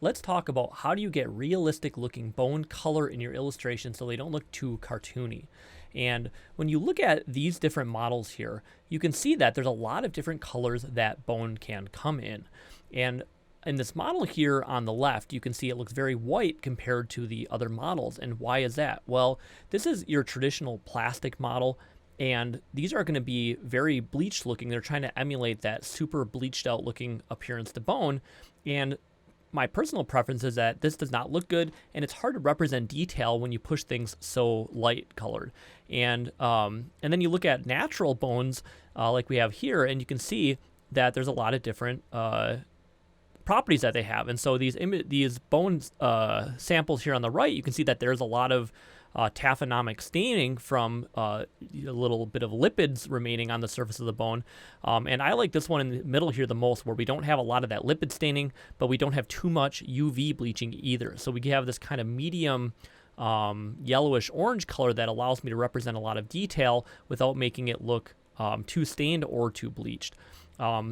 let's talk about how do you get realistic looking bone color in your illustration so they don't look too cartoony. And when you look at these different models here, you can see that there's a lot of different colors that bone can come in. And in this model here on the left, you can see it looks very white compared to the other models. And why is that? Well, this is your traditional plastic model, and these are going to be very bleached looking. They're trying to emulate that super bleached out looking appearance to bone. And my personal preference is that this does not look good, and it's hard to represent detail when you push things so light colored. And then you look at natural bones like we have here, and you can see that there's a lot of different properties that they have. And so these bone samples here on the right, you can see that there's a lot of taphonomic staining from a little bit of lipids remaining on the surface of the bone. And I like this one in the middle here the most, where we don't have a lot of that lipid staining, but we don't have too much UV bleaching either. So we have this kind of medium yellowish orange color that allows me to represent a lot of detail without making it look too stained or too bleached.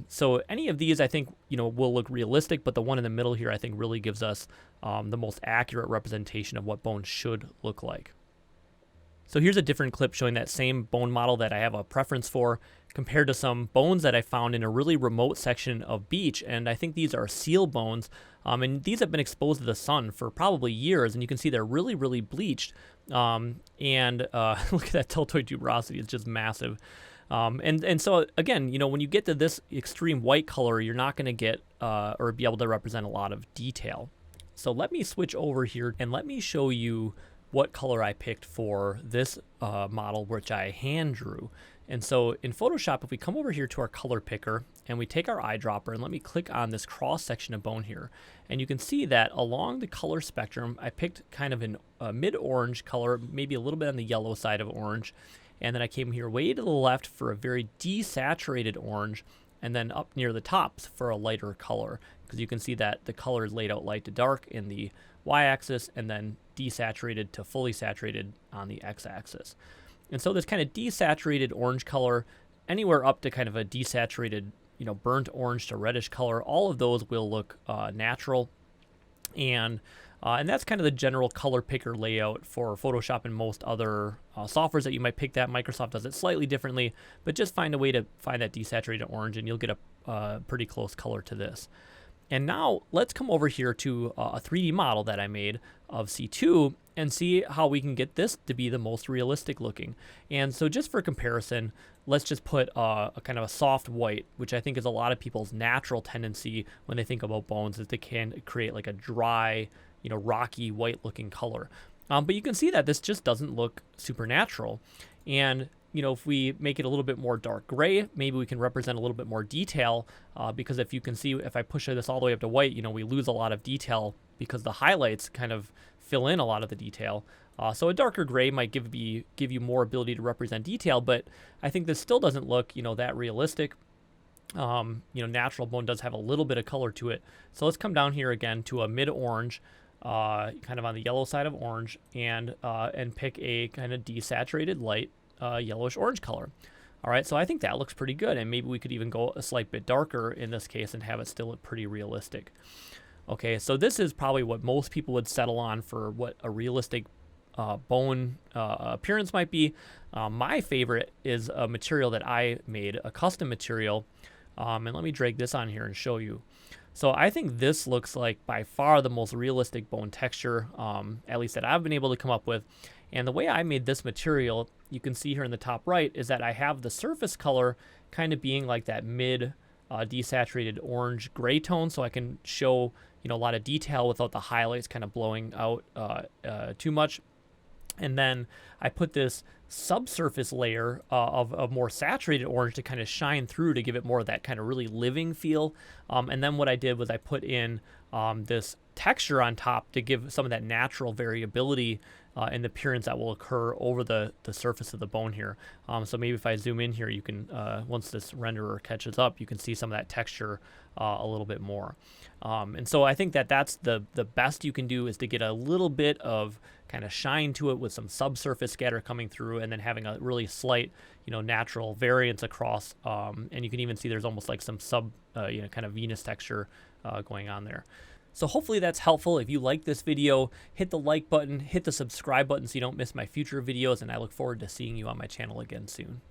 So any of these I think will look realistic, but the one in the middle here I think really gives us the most accurate representation of what bone should look like. So here's a different clip showing that same bone model that I have a preference for compared to some bones that I found in a really remote section of beach. And I think these are seal bones. And these have been exposed to the sun for probably years. And you can see they're really, really bleached. Look at that deltoid tuberosity. It's just massive. And so again, when you get to this extreme white color, you're not going to get or be able to represent a lot of detail. So let me switch over here and let me show you what color I picked for this model, which I hand drew. And so in Photoshop, if we come over here to our color picker and we take our eyedropper and let me click on this cross section of bone here, and you can see that along the color spectrum, I picked kind of a mid-orange color, maybe a little bit on the yellow side of orange. And then I came here way to the left for a very desaturated orange, and then up near the tops for a lighter color, because you can see that the color is laid out light to dark in the y-axis and then desaturated to fully saturated on the x-axis. And so this kind of desaturated orange color, anywhere up to kind of a desaturated, burnt orange to reddish color, all of those will look natural. And that's kind of the general color picker layout for Photoshop and most other softwares that you might pick that. Microsoft does it slightly differently, but just find a way to find that desaturated orange and you'll get a pretty close color to this. And now let's come over here to a 3D model that I made of C2 and see how we can get this to be the most realistic looking. And so just for comparison, let's just put a kind of a soft white, which I think is a lot of people's natural tendency when they think about bones, is they can create like a dry, rocky white looking color. But you can see that this just doesn't look super natural. And if we make it a little bit more dark gray, maybe we can represent a little bit more detail, because if you can see, if I push this all the way up to white, we lose a lot of detail because the highlights kind of fill in a lot of the detail. So a darker gray might give you more ability to represent detail, but I think this still doesn't look, that realistic. Natural bone does have a little bit of color to it. So let's come down here again to a mid-orange, kind of on the yellow side of orange, and pick a kind of desaturated light yellowish orange color. All right, so I think that looks pretty good, and maybe we could even go a slight bit darker in this case and have it still look pretty realistic. Okay, so this is probably what most people would settle on for what a realistic bone appearance might be. My favorite is a material that I made, a custom material, and let me drag this on here and show you. So I think this looks like by far the most realistic bone texture, at least that I've been able to come up with. And the way I made this material, you can see here in the top right, is that I have the surface color kind of being like that mid desaturated orange gray tone, so I can show a lot of detail without the highlights kind of blowing out too much. And then I put this subsurface layer of more saturated orange to kind of shine through to give it more of that kind of really living feel. And then what I did was I put in this texture on top to give some of that natural variability in the appearance that will occur over the surface of the bone here. So maybe if I zoom in here, you can, once this renderer catches up, you can see some of that texture a little bit more. And so I think that's the best you can do, is to get a little bit of kind of shine to it with some subsurface scatter coming through, and then having a really slight, natural variance across. And you can even see there's almost like some kind of Venus texture going on there. So hopefully that's helpful. If you like this video, hit the like button, hit the subscribe button so you don't miss my future videos, and I look forward to seeing you on my channel again soon.